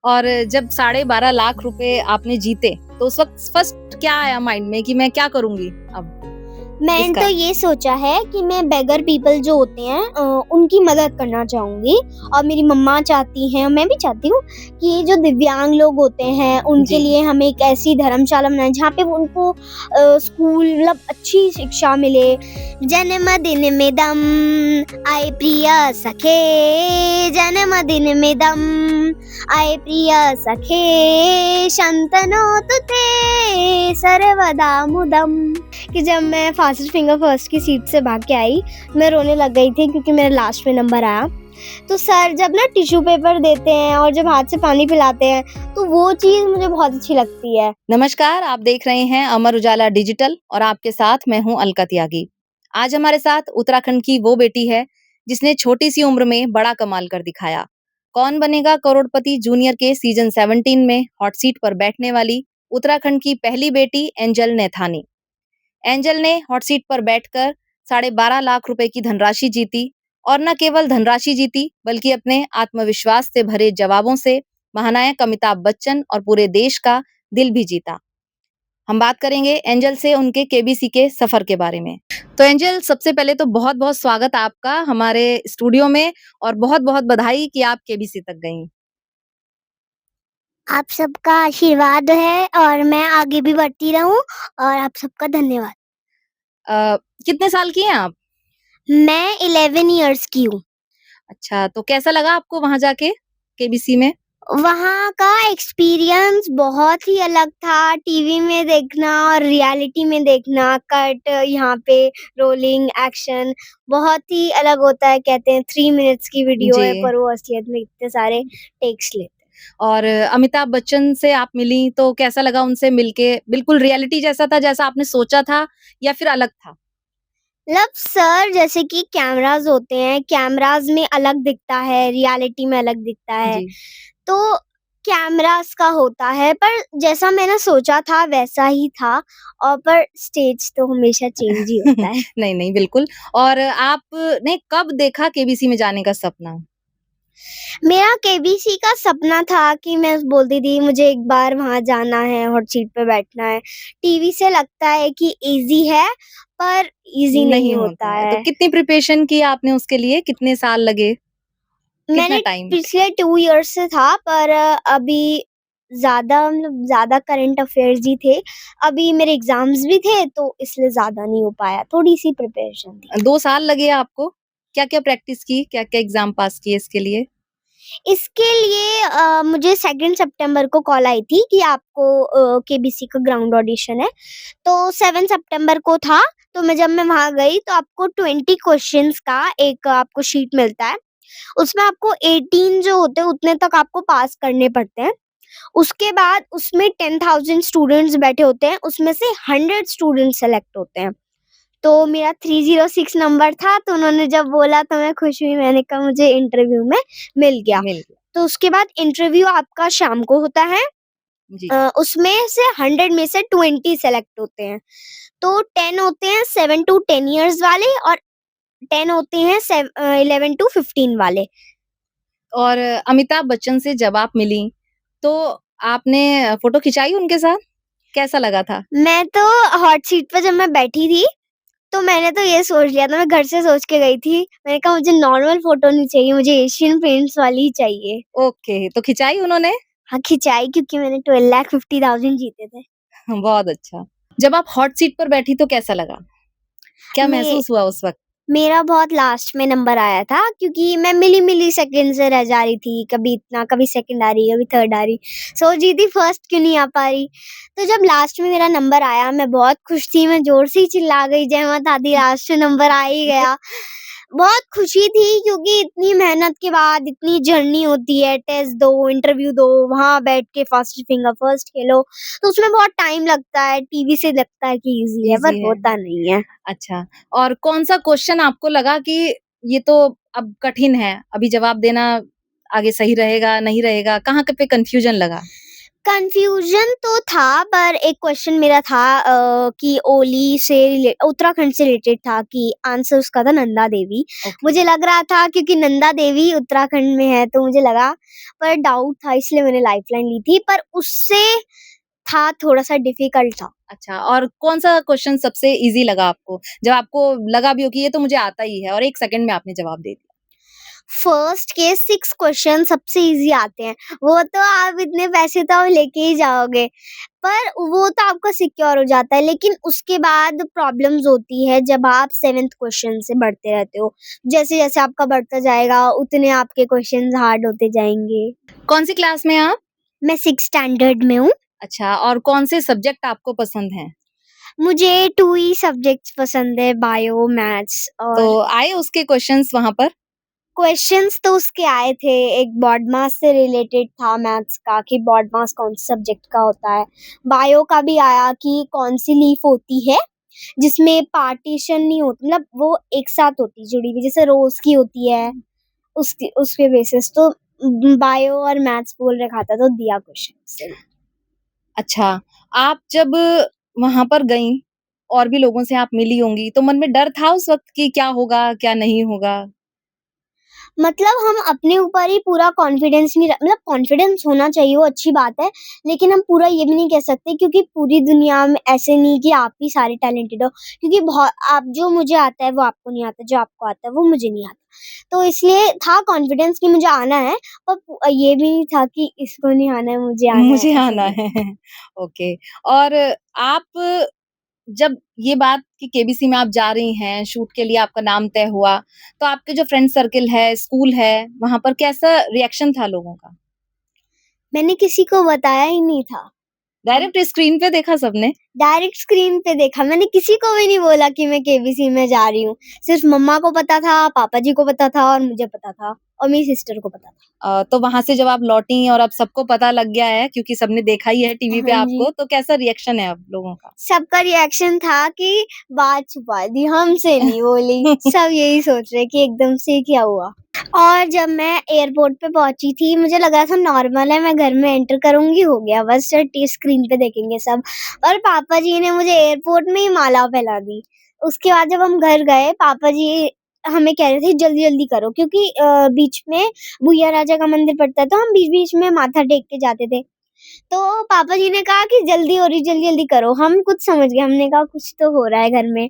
और जब 12.5 लाख रुपए आपने जीते, तो उस वक़्त फर्स्ट क्या आया माइंड में कि मैं क्या करूँगी अब मैंने इसका? तो ये सोचा है कि मैं बेगर पीपल जो होते हैं उनकी मदद करना चाहूँगी और मेरी मम्मा चाहती हैं, मैं भी चाहती हूँ कि जो दिव्यांग लोग होते हैं उनके जी। लिए हम एक ऐसी धर्मशाला बनाएं जहाँ पे उनको स्कूल मतलब अच्छी शिक्षा मिले। जन्मदिन में दम आए प्रिय सखे, जन्मदिन में दम आए प्रिय सखे, शंतनोतु ते सर्वदा मुदम। कि जब मैं फास्टेस्ट फिंगर फर्स्ट की सीट से भाग के आई, मैं रोने लग गई थी क्योंकि मेरा लास्ट में नंबर आया। तो सर जब ना टिश्यू पेपर देते हैं और जब हाथ से पानी पिलाते हैं, तो वो चीज़ मुझे बहुत अच्छी लगती है। नमस्कार, आप देख रहे हैं अमर उजाला डिजिटल और आपके साथ मैं हूँ अलका त्यागी। आज हमारे साथ उत्तराखंड की वो बेटी है, जिसने छोटी-सी उम्र में बड़ा कमाल कर दिखाया। कौन बनेगा करोड़पति जूनियर के सीज़न 17 में हॉट सीट पर बैठने वाली उत्तराखंड की पहली बेटी एंजल नैथानी। एंजल ने हॉट सीट पर बैठकर 12.5 लाख रुपए की धनराशि जीती और न केवल धनराशि जीती बल्कि अपने आत्मविश्वास से भरे जवाबों से महानायक अमिताभ बच्चन और पूरे देश का दिल भी जीता। हम बात करेंगे एंजल से उनके केबीसी के सफर के बारे में। तो एंजल, सबसे पहले तो बहुत-बहुत स्वागत आपका हमारे स्टूडियो में और बहुत-बहुत बधाई कि आप केबीसी तक गईं। आप सबका आशीर्वाद है और मैं आगे भी बढ़ती रहूं और आप सबका धन्यवाद। अ, कितने साल की हैं आप? मैं 11 इयर्स की हूँ। अच्छा, तो कैसा लगा आपको वहाँ जाके केबीसी में? वहाँ का एक्सपीरियंस बहुत ही अलग था, टीवी में देखना और रियलिटी में देखना, कट यहाँ पे रोलिंग, एक्शन बहुत ही अलग होता है। कहते हैं 3 मिनट्स की वीडियो जी। है पर वो असलियत में इतने सारे टेक्स लेते हैं। और अमिताभ बच्चन से आप मिली तो कैसा लगा उनसे मिलके? बिल्कुल रियलिटी जैसा था जैसा आपने सोचा था या फिर अलग था? मतलब सर जैसे कि कैमरास होते हैं, कैमरास में अलग दिखता है, रियलिटी में अलग दिखता है। जी। तो कैमरास का होता है पर जैसा मैंने सोचा था वैसा ही था और पर स्टेज तो हमेशा चेंज ही होता है। नहीं, नहीं, बिल्कुल। और आपने कब देखा केबीसी में जाने का सपना? मेरा केबीसी का सपना था कि मैं बोलती थी मुझे एक बार वहाँ जाना है, हॉट सीट पे बैठना है। टीवी से लगता है कि ईज़ी है पर ईज़ी नहीं नहीं होता होता है। तो है। कितनी प्रिपरेशन की आपने उसके लिए? कितने साल लगे? कितना मैंने टाइम? पिछले 2 इयर्स से था पर अभी ज़्यादा मतलब ज़्यादा करंट अफेयर्स ही थे। अभी मेरे एग्ज़ाम्स भी थे तो इसलिए ज़्यादा नहीं हो पाया, थोड़ी-सी प्रिपरेशन थी। 2 साल लगे आपको? क्या-क्या प्रैक्टिस की? क्या-क्या एग्ज़ाम पास किए इसके लिए? इसके लिए मुझे 2 सितंबर को कॉल आई थी कि आपको केबीसी का ग्राउंड ऑडिशन है। तो 7 सितंबर को था, तो जब मैं वहाँ गई तो आपको 20 क्वेश्चंस का एक आपको शीट मिलता है। उसमें आपको 18 जो होते हैं उतने तक आपको पास करने पड़ते हैं। उसके बाद उसमें 10,000 स्टूडेंट्स बैठे होते हैं, उसमें से 100 स्टूडेंट्स सेलेक्ट होते हैं। तो मेरा 306 नंबर था, तो उन्होंने जब बोला तो मैं खुश हुई, मैंने कहा मुझे इंटरव्यू में मिल गया। मिल गया। तो उसके बाद इंटरव्यू आपका शाम को होता है। जी। उसमें से 100 में से 20 सेलेक्ट होते हैं। तो 10 होते हैं 7 टू 10 इयर्स वाले और 10 होते हैं 11 टू 15 वाले। और अमिताभ बच्चन से जब आप मिली, तो आपने फ़ोटो खिंचाई उनके साथ? कैसा लगा था? मैं तो हॉट सीट पे जब मैं बैठी थी, तो मैंने तो ये सोच लिया था, मैं घर से सोच के गई थी। मैंने कहा मुझे नॉर्मल फ़ोटो नहीं चाहिए, मुझे एशियन पेंट्स वाली ही चाहिए। ओके, तो खिंचाई उन्होंने? हाँ, खिंचाई क्योंकि मैंने 12,50,000 जीते थे। बहुत अच्छा। जब आप हॉट सीट पर बैठी तो कैसा लगा? क्या मैं महसूस हुआ उस वक़्त? मेरा बहुत लास्ट में नंबर आया था क्योंकि मैं मिली-मिली सेकंड से रह जा रही थी, कभी इतना, कभी सेकंड आ रही, कभी थर्ड आ रही। सोच रही थी फर्स्ट क्यों नहीं आ पा रही। तो जब लास्ट में मेरा नंबर आया, मैं बहुत खुश थी, मैं ज़ोर से ही चिल्ला गई, जय माता दी, लास्ट में नंबर आ ही गया। बहुत खुशी थी क्योंकि इतनी मेहनत के बाद इतनी जर्नी होती है, टेस्ट दो, इंटरव्यू दो, वहाँ बैठ के फास्ट फिंगर फर्स्ट खेलो, तो उसमें बहुत टाइम लगता है। टीवी से लगता है कि ईज़ी है, पर ईज़ी है। होता नहीं है। अच्छा, और कौन-सा क्वेश्चन आपको लगा कि ये तो अब कठिन है, अभी जवाब देना आगे सही रहेगा, नहीं रहेगा? कहाँ क पे कन्फ्यूज़न लगा? कंफ्यूजन तो था, पर एक क्वेश्चन मेरा था कि ओली से उत्तराखंड से रिलेटेड था, कि आंसर उसका था नंदा देवी। ओके। मुझे लग रहा था क्योंकि नंदा देवी उत्तराखंड में है, तो मुझे लगा, पर डाउट था इसलिए मैंने लाइफलाइन ली थी, पर उससे था थोड़ा सा डिफिकल्ट था। अच्छा, और कौन-सा क्वेश्चन सबसे ईज़ी लगा आपको? जब आपको लगा भी हो कि ये तो मुझे आता ही है और 1 सेकंड में आपने जवाब दे दिया? फर्स्ट के 6 क्वेश्चन सबसे इजी आते हैं, वो तो आप इतने पैसे तो आप लेके ही जाओगे, पर वो तो आपका सिक्योर हो जाता है, लेकिन उसके बाद प्रॉब्लम्स होती है जब आप 7th क्वेश्चन से बढ़ते रहते हो। जैसे-जैसे आपका बढ़ता जाएगा, उतने आपके क्वेश्चंस हार्ड होते जाएँगे। कौन-सी क्लास में हैं आप? मैं 6th स्टैंडर्ड में हूँ। अच्छा, और कौन से सब्जेक्ट आपको पसंद हैं? मुझे 2 ही सब्जेक्ट्स पसंद है, बायो, मैथ्स तो और आए उसके क्वेश्चन्स वहाँ पर? क्वेश्चंस तो उसके आए थे। एक बॉड मास से रिलेटेड था मैथ्स का, कि बॉड मास कौन से सब्जेक्ट का होता है। बायो का भी आया कि कौन सी लीफ होती है जिसमें पार्टीशन नहीं होती, मतलब वो एक साथ होती है जुड़ी हुई, जैसे रोज की होती है, उसकी उसके बेसिस तो बायो और मैथ्स बोल रखा था, तो दिया क्वेश्चन। अच्छा, आप जब वहाँ पर गईं और भी लोगों से आप मिली होंगी, तो मन में डर था उस वक़्त कि क्या होगा, क्या नहीं होगा? मतलब हम अपने ऊपर ही पूरा कॉन्फिडेंस नहीं मतलब कॉन्फिडेंस होना चाहिए, वो अच्छी बात है, लेकिन हम पूरा ये भी नहीं कह सकते, क्योंकि पूरी दुनिया में ऐसे नहीं कि आप ही सारे टैलेंटेड हो, क्योंकि बहुत आप जो मुझे आता है वो आपको नहीं आता, जो आपको आता है वो मुझे नहीं आता। तो इसलिए था कॉन्फिडेंस कि मुझे आना है, पर ये भी नहीं था कि इसको नहीं आना है, मुझे आना है, मुझे ऐसे आना नहीं है। था। ओके। और आप जब ये बात कि केबीसी में आप जा रही हैं, शूट के लिए आपका नाम तय हुआ, तो आपके जो फ्रेंड सर्किल है, स्कूल है, वहाँ पर कैसा रिएक्शन था लोगों का? मैंने किसी को बताया ही नहीं था। हम डायरेक्ट स्क्रीन पे देखा सबने? डायरेक्ट स्क्रीन पे देखा, मैंने किसी को भी नहीं बोला कि मैं केबीसी में जा रही हूँ। सिर्फ मम्मा को पता था, पापा जी को पता था और मुझे पता था और मेरी सिस्टर को पता था। तो वहाँ से जब आप लौटी और अब सबको पता लग गया है क्योंकि सबने देखा ही है टीवी पे हाँ जी। आपको, तो कैसा रिएक्शन है अब लोगों का? सबका रिएक्शन था कि बात छुपा दी, हमसे नहीं बोली। सब यही सोच रहे कि एकदम से क्या हुआ? और जब मैं एयरपोर्ट पे पहुँची थी, मुझे लगा था नॉर्मल है, मैं घर में एंटर करूँगी, हो गया बस, टी स्क्रीन पे देखेंगे सब। और पापा जी ने मुझे एयरपोर्ट में ही माला पहना दी। उसके बाद जब हम घर गए, पापा जी हमें कह रहे थे जल्दी-जल्दी करो, क्योंकि बीच में भूया राजा का मंदिर पड़ता है, तो हम बीच-बीच में माथा टेक के जाते थे। तो पापा जी ने कहा कि जल्दी हो रही, जल्दी-जल्दी करो। हम कुछ समझ गए, हमने कहा कुछ तो हो रहा है घर में।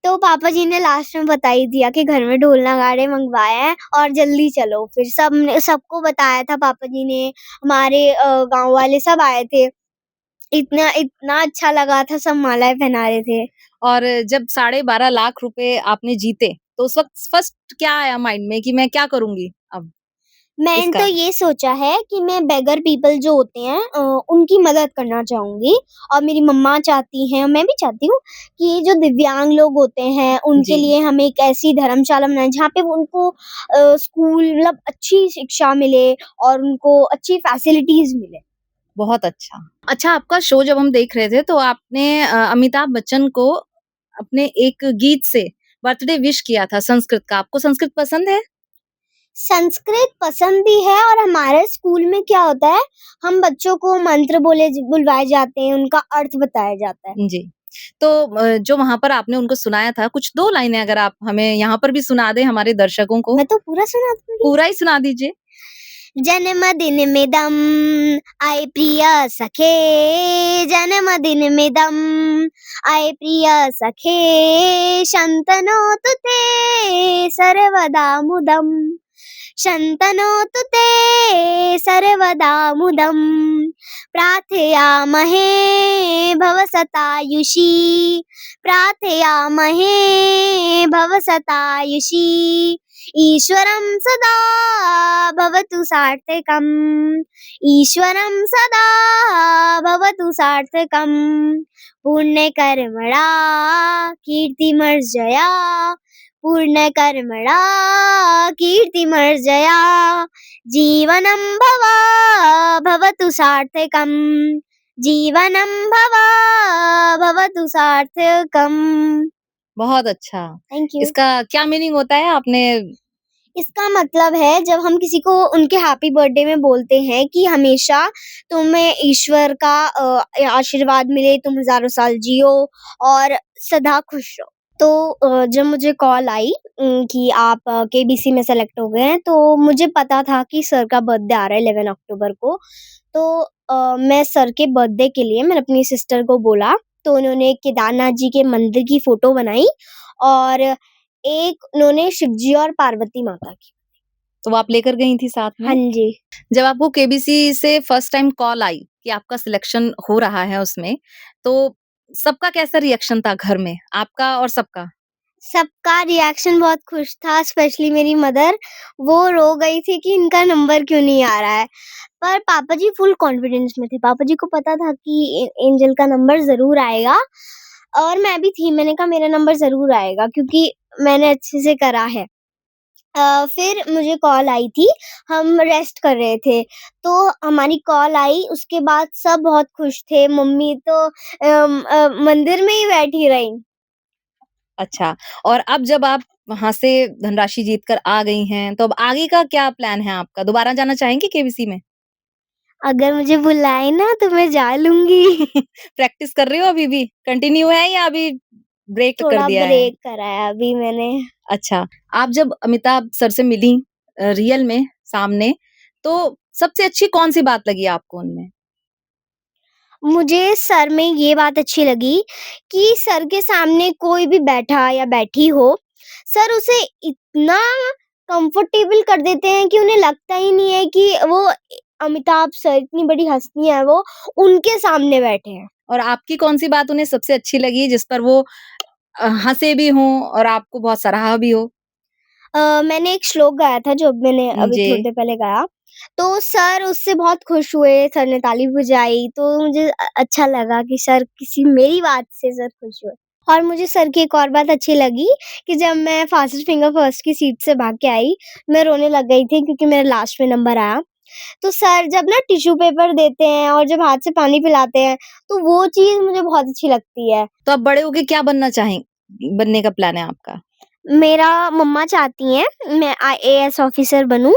तो पापा जी ने लास्ट में बता ही दिया कि घर में ढोल नगाड़े मँगवाए हैं और जल्दी चलो। फिर सबको बताया था पापा जी ने, हमारे गाँव वाले सब आए थे। इतना इतना अच्छा लगा था, सब मालाएँ पहना रहे थे। और जब 12.5 लाख रुपए आपने जीते, तो उस वक़्त फर्स्ट क्या आया माइंड में कि मैं क्या करूँगी अब मैंने तो इसका? ये सोचा है कि मैं बेगर पीपल जो होते हैं उनकी मदद करना चाहूँगी, और मेरी मम्मा चाहती हैं, मैं भी चाहती हूँ कि जो दिव्यांग लोग होते हैं, उनके जी, लिए हम एक ऐसी धर्मशाला बनाएँ जहाँ पे उनको स्कूल मतलब अच्छी शिक्षा मिले और उनको अच्छी फैसिलिटीज़ मिले। बहुत अच्छा। अच्छा, आपका शो जब हम देख रहे थे तो आपने अमिताभ बच्चन को अपने एक गीत से बर्थडे विश किया था संस्कृत का। आपको संस्कृत पसंद है? संस्कृत पसंद भी है, और हमारे स्कूल में क्या होता है, हम बच्चों को मंत्र बुलवाए जाते हैं, उनका अर्थ बताया जाता है। जी। तो जो वहाँ पर आपने उनको सुनाया था, कुछ 2 लाइनें अगर आप हमें यहाँ पर भी सुना दें हमारे दर्शकों को, मैं तो पूरा सुना दूँगी। पूरा ही सुना दीजिए। जन्मदिनमिदं अयि प्रिय सखे, जन्मदिनमिदं अयि प्रिय सखे, शन्तनोतु ते सर्वदा मुदम्, शन्तनोतु ते सर्वदा मुदम्, प्रार्थयामहे भव शतायुषी, प्रार्थयामहे भव शतायुषी, ईश्वरं सदा भवतु सार्थकम्, ईश्वरं सदा भवतु सार्थकम्, पुण्यकर्मणा कीर्तिमर्जया, पुण्यकर्मणा कीर्तिमर्जया, जीवनं भवतु सार्थकम्, जीवनं भवतु सार्थकम्। बहुत अच्छा। Thank you. इसका क्या मीनिंग होता है आपने इसका मतलब है जब हम किसी को उनके हैप्पी बर्थडे में बोलते हैं कि हमेशा तुम्हें ईश्वर का आशीर्वाद मिले, तुम हज़ारों साल जियो और सदा खुश रहो। तो जब मुझे कॉल आई कि आप केबीसी में सेलेक्ट हो गए हैं, तो मुझे पता था कि सर का बर्थडे आ रहा है 11 अक्टूबर को। तो मैं सर के बर्थडे के लिए मैंने अपनी सिस्टर को बोला, तो उन्होंने केदारनाथ जी के मंदिर की फ़ोटो बनाई और एक उन्होंने शिव जी और पार्वती माता की। तो वो आप लेकर गई थी साथ हाँ में? जी। जब आपको केबीसी से फर्स्ट टाइम कॉल आई कि आपका सिलेक्शन हो रहा है उसमें, तो सबका कैसा रिएक्शन था घर में? आपका और सबका? सबका रिएक्शन बहुत खुश था, स्पेशली मेरी मदर, वो रो गई थी कि इनका नंबर क्यों नहीं आ रहा है। पर पापा जी फुल कॉन्फिडेंस में थे, पापा जी को पता था कि एंजल का नंबर ज़रूर आएगा और मैं भी थी, मैंने कहा मेरा नंबर ज़रूर आएगा क्योंकि मैंने अच्छे से करा है। फिर मुझे कॉल आई थी, हम रेस्ट कर रहे थे, तो हमारी कॉल आई, उसके बाद सब बहुत खुश थे, मम्मी तो मंदिर में ही बैठी रहीं। अच्छा, और अब जब आप वहाँ से धनराशि जीत कर आ गई हैं, तो अब आगे का क्या प्लान है आपका? दोबारा जाना चाहेंगी केबीसी में? अगर मुझे बुलाए ना तो मैं जा लूँगी। प्रैक्टिस कर रही हो अभी भी? कंटिन्यू है या अभी ब्रेक कर थोड़ा दिया है? ब्रेक करा है अभी मैंने। अच्छा, आप जब अमिताभ सर से मिली रियल में सामने, तो सबसे अच्छी कौन-सी बात लगी आपको उनमें? मुझे सर में ये बात अच्छी लगी कि सर के सामने कोई भी बैठा या बैठी हो, सर उसे इतना कंफर्टेबल कर देते हैं कि उन्हें लगता ही नहीं है कि वो अमिताभ सर इतनी बड़ी हस्ती है वो, उनके सामने बैठे हैं। और आपकी कौन-सी बात उन्हें सबसे अच्छी लगी जिस पर वो हँसे भी हों और आपको बहुत सराहा भी हो? मैंने एक श्लोक गाया था जो मैंने अभी जी। थोड़ी देर पहले गाया, तो सर उससे बहुत खुश हुए, सर ने ताली बजाई, तो मुझे अच्छा लगा कि सर किसी मेरी बात से सर खुश हुए। और मुझे सर की एक और बात अच्छी लगी कि जब मैं फास्टेस्ट फिंगर फर्स्ट की सीट से भाग के आई, मैं रोने लग गई थी क्योंकि मेरा लास्ट में नंबर आया। तो सर जब ना टिश्यू पेपर देते हैं और जब हाथ से पानी पिलाते हैं, तो वो चीज़ मुझे बहुत अच्छी लगती है। तो आप बड़े होके क्या बनने का प्लान है आपका? मेरा मम्मा चाहती हैं मैं आईएएस ऑफिसर बनूँ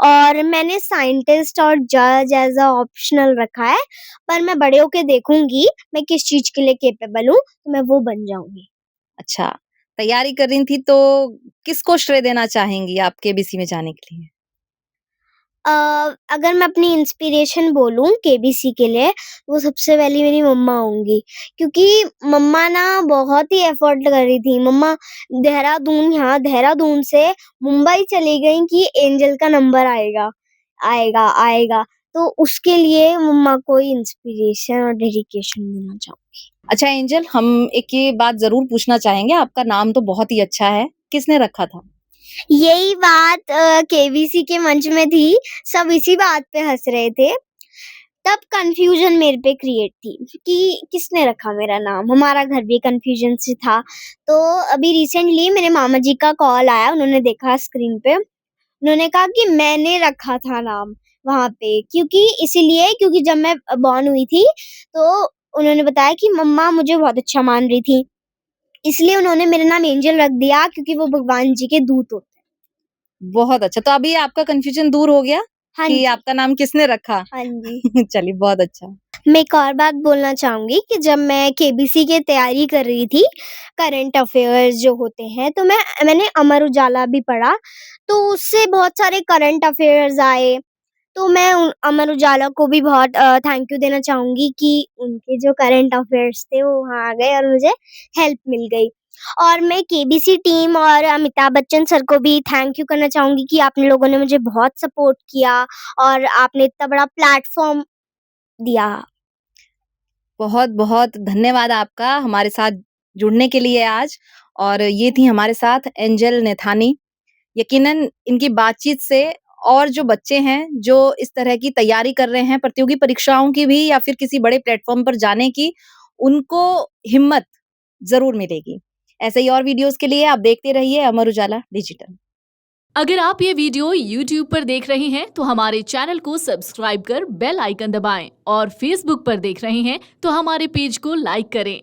और मैंने साइंटिस्ट और जज एज़ अ ऑप्शनल रखा है, पर मैं बड़े होके देखूँगी मैं किस चीज़ के लिए कैपेबल हूँ, तो मैं वो बन जाऊँगी। अच्छा, तैयारी कर रही थी तो किसको श्रेय देना चाहेंगी आप केबीसी में जाने के लिए? अ, अगर मैं अपनी इंस्पिरेशन बोलूँ केबीसी के लिए, वो सबसे पहली मेरी मम्मा होंगी क्योंकि मम्मा ना बहुत ही एफ़र्ट कर रही थी। मम्मा देहरादून से मुंबई चली गईं कि एंजल का नंबर आएगा, आएगा, आएगा। तो उसके लिए मम्मा को इंस्पिरेशन और डेडिकेशन देना चाहूँगी। अच्छा एंजल, हम एक ये बात ज़रूर पूछना चाहेंगे, आपका नाम तो बहुत ही अच्छा है, किसने रखा था? यही बात केबीसी के मंच में थी, सब इसी बात पे हँस रहे थे। तब कन्फ्यूज़न मेरे पे क्रिएट थी कि किसने रखा मेरा नाम, हमारा घर भी कन्फ्यूज़न से था। तो अभी रिसेंटली मेरे मामा जी का कॉल आया, उन्होंने देखा स्क्रीन पे, उन्होंने कहा कि मैंने रखा था नाम वहाँ पे क्योंकि जब मैं बॉर्न हुई थी, तो उन्होंने बताया कि मम्मा मुझे बहुत अच्छा मान रही थी, इसलिए उन्होंने मेरा नाम एंजल रख दिया क्योंकि वो भगवान जी के दूत होते हैं। बहुत अच्छा, तो अभी आपका कन्फ्यूज़न दूर हो गया हाँ कि जी, आपका नाम किसने रखा? हाँ जी। चलिए बहुत अच्छा। मैं एक और बात बोलना चाहूँगी कि जब मैं केबीसी की तैयारी कर रही थी, करंट अफ़ेयर्स जो होते हैं, तो मैंने अमर उजाला भी पढ़ा, तो उससे बहुत सारे करंट अफ़ेयर्स आए, तो मैं उन अमर उजाला को भी बहुत थैंक यू देना चाहूँगी कि उनके जो करंट अफ़ेयर्स थे, वो वहाँ आ गए और मुझे हेल्प मिल गई। और मैं केबीसी टीम और अमिताभ बच्चन सर को भी थैंक यू करना चाहूँगी कि आप लोगों ने मुझे बहुत सपोर्ट किया और आपने इतना बड़ा प्लेटफ़ॉर्म दिया। बहुत-बहुत धन्यवाद आपका हमारे साथ जुड़ने के लिए आज और ये थी हमारे साथ एंजल नैथानी। यकीनन इनकी बातचीत से और जो बच्चे हैं, जो इस तरह की तैयारी कर रहे हैं प्रतियोगी परीक्षाओं की भी या फिर किसी बड़े प्लेटफ़ॉर्म पर जाने की, उनको हिम्मत ज़रूर मिलेगी। ऐसे ही और वीडियोज़ के लिए आप देखते रहिए अमर उजाला डिजिटल। अगर आप ये वीडियो YouTube पर देख रहे हैं तो हमारे चैनल को सब्सक्राइब कर बेल आइकन दबाएं और Facebook पर देख रहे हैं तो हमारे पेज को लाइक करें।